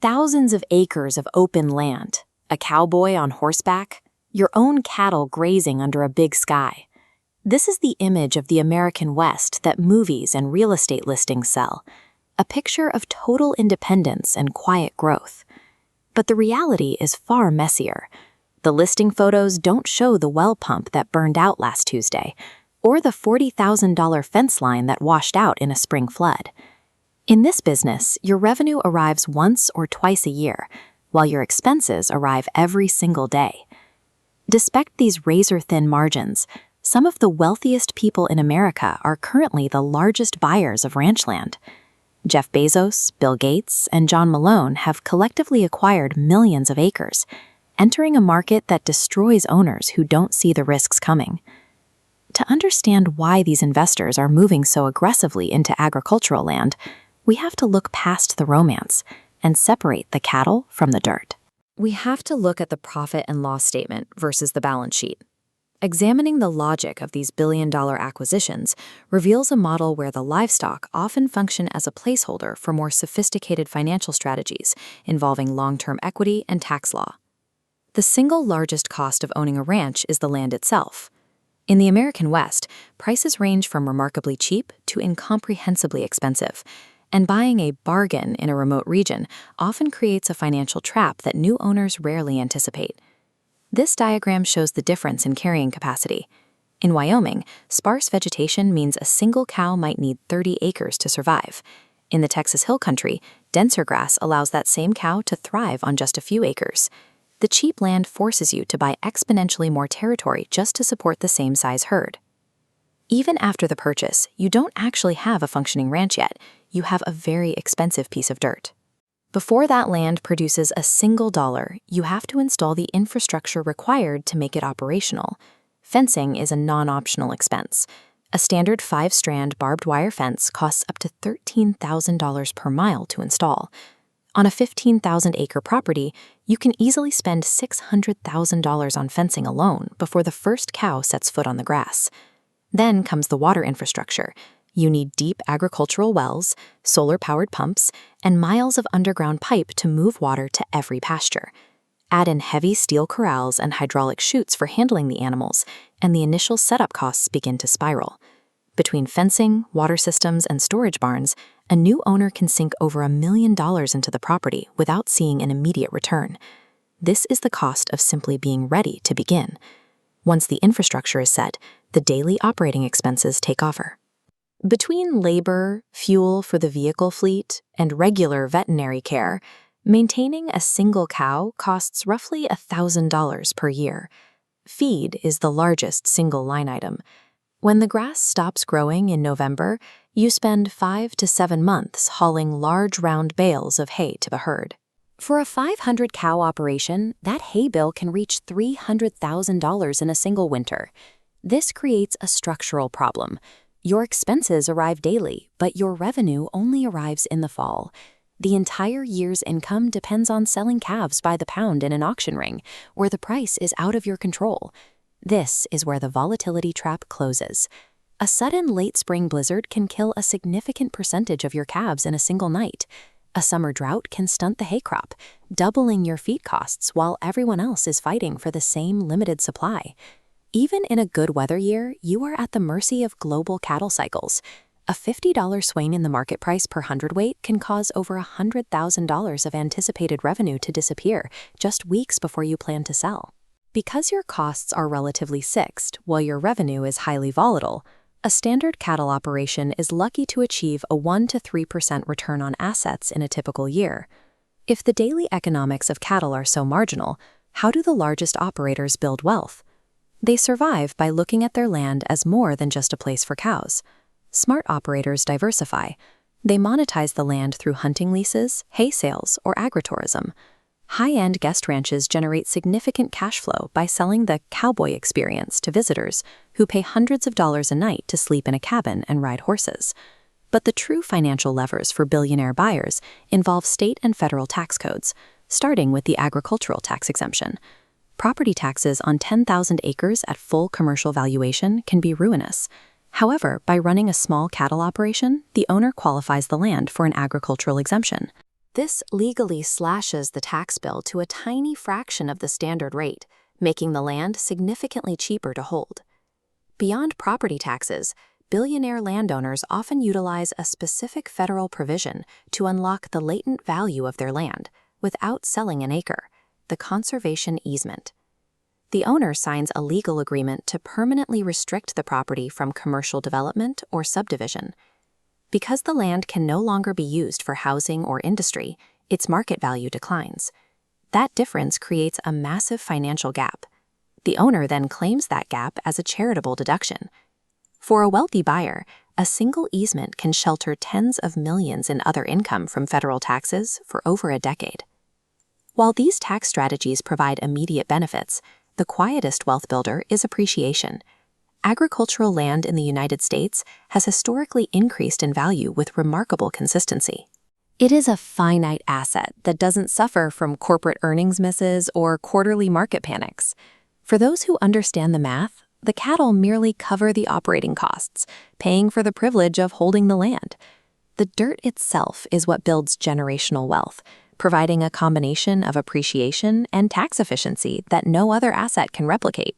Thousands of acres of open land, a cowboy on horseback, your own cattle grazing under a big sky. This is the image of the American West that movies and real estate listings sell, a picture of total independence and quiet growth. But the reality is far messier. The listing photos don't show the well pump that burned out last Tuesday, or the $40,000 fence line that washed out in a spring flood. In this business, your revenue arrives once or twice a year, while your expenses arrive every single day. Despite these razor-thin margins, some of the wealthiest people in America are currently the largest buyers of ranch land. Jeff Bezos, Bill Gates, and John Malone have collectively acquired millions of acres, entering a market that destroys owners who don't see the risks coming. To understand why these investors are moving so aggressively into agricultural land, we have to look past the romance and separate the cattle from the dirt. We have to look at the profit and loss statement versus the balance sheet. Examining the logic of these billion-dollar acquisitions reveals a model where the livestock often function as a placeholder for more sophisticated financial strategies involving long-term equity and tax law. The single largest cost of owning a ranch is the land itself. In the American West, prices range from remarkably cheap to incomprehensibly expensive, and buying a bargain in a remote region often creates a financial trap that new owners rarely anticipate. This diagram shows the difference in carrying capacity. In Wyoming, sparse vegetation means a single cow might need 30 acres to survive. In the Texas Hill Country, denser grass allows that same cow to thrive on just a few acres. The cheap land forces you to buy exponentially more territory just to support the same size herd. Even after the purchase, you don't actually have a functioning ranch yet. You have a very expensive piece of dirt. Before that land produces a single dollar, you have to install the infrastructure required to make it operational. Fencing is a non-optional expense. A standard 5-strand barbed wire fence costs up to $13,000 per mile to install. On a 15,000-acre property, you can easily spend $600,000 on fencing alone before the first cow sets foot on the grass. Then comes the water infrastructure. You need deep agricultural wells, solar-powered pumps, and miles of underground pipe to move water to every pasture. Add in heavy steel corrals and hydraulic chutes for handling the animals, and the initial setup costs begin to spiral. Between fencing, water systems, and storage barns, a new owner can sink over $1 million into the property without seeing an immediate return. This is the cost of simply being ready to begin. Once the infrastructure is set, the daily operating expenses take over. Between labor, fuel for the vehicle fleet, and regular veterinary care, maintaining a single cow costs roughly $1,000 per year. Feed is the largest single line item. When the grass stops growing in November, you spend 5 to 7 months hauling large round bales of hay to the herd. For a 500-cow operation, that hay bill can reach $300,000 in a single winter. This creates a structural problem. Your expenses arrive daily, but your revenue only arrives in the fall. The entire year's income depends on selling calves by the pound in an auction ring, where the price is out of your control. This is where the volatility trap closes. A sudden late spring blizzard can kill a significant percentage of your calves in a single night. A summer drought can stunt the hay crop, doubling your feed costs while everyone else is fighting for the same limited supply. Even in a good weather year, you are at the mercy of global cattle cycles. A $50 swing in the market price per hundredweight can cause over $100,000 of anticipated revenue to disappear just weeks before you plan to sell. Because your costs are relatively fixed while your revenue is highly volatile, a standard cattle operation is lucky to achieve a 1 to 3% return on assets in a typical year. If the daily economics of cattle are so marginal, how do the largest operators build wealth? They survive by looking at their land as more than just a place for cows. Smart operators diversify. They monetize the land through hunting leases, hay sales, or agritourism. High-end guest ranches generate significant cash flow by selling the cowboy experience to visitors who pay hundreds of dollars a night to sleep in a cabin and ride horses. But the true financial levers for billionaire buyers involve state and federal tax codes, starting with the agricultural tax exemption. Property taxes on 10,000 acres at full commercial valuation can be ruinous. However, by running a small cattle operation, the owner qualifies the land for an agricultural exemption. This legally slashes the tax bill to a tiny fraction of the standard rate, making the land significantly cheaper to hold. Beyond property taxes, billionaire landowners often utilize a specific federal provision to unlock the latent value of their land without selling an acre, the conservation easement. The owner signs a legal agreement to permanently restrict the property from commercial development or subdivision. Because the land can no longer be used for housing or industry, its market value declines. That difference creates a massive financial gap. The owner then claims that gap as a charitable deduction. For a wealthy buyer, a single easement can shelter tens of millions in other income from federal taxes for over a decade. While these tax strategies provide immediate benefits, the quietest wealth builder is appreciation. Agricultural land in the United States has historically increased in value with remarkable consistency. It is a finite asset that doesn't suffer from corporate earnings misses or quarterly market panics. For those who understand the math, the cattle merely cover the operating costs, paying for the privilege of holding the land. The dirt itself is what builds generational wealth, providing a combination of appreciation and tax efficiency that no other asset can replicate.